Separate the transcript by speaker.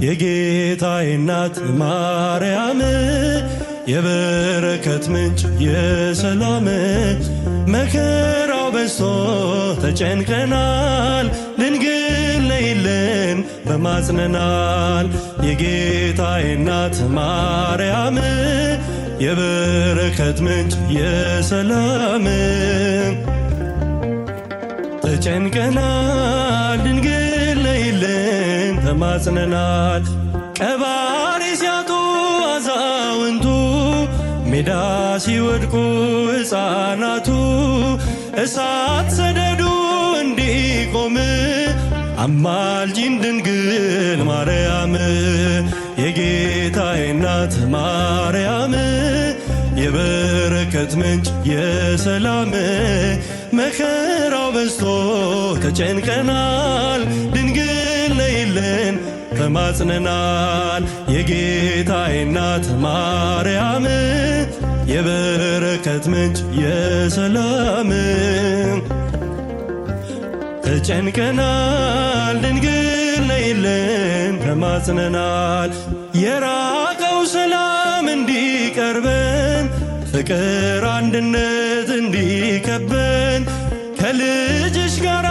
Speaker 1: የጌታዬ እናት ማርያም የበረከት ምንጭ የሰላም መከራው በዝቶ ተጨንቀናል ድንግል ነይልን ተማጽነናል። የጌታዬ እናት ማርያም የበረከት ምንጭ የሰላም ተጨንቀናል ድንግል ነይልን ተማጽነናል። ቀባሪ ሲያጡ አዛውንቱ ሜዳ ሲወድቁ ሕፃናቱ እሳት ሰደዱ እንዲቆም አማልጂን ድንግል ማርያም የጌታዬ እናት ማርያም የበረከት ምንጭ የሰላም መከራው በዝቶ ተጨንቀናል ድንግል ነይልን ተማጽነናል። የጌታዬ እናት ማርያም የበረከት ምንጭ የሰላም ተጨንቀናል ድንግል ነይልን ተማጽነናል። የራቀው ሰላም እንዲቀርበን ፍቅር አንድነት እንዲከበን ከልጅሽ ጋር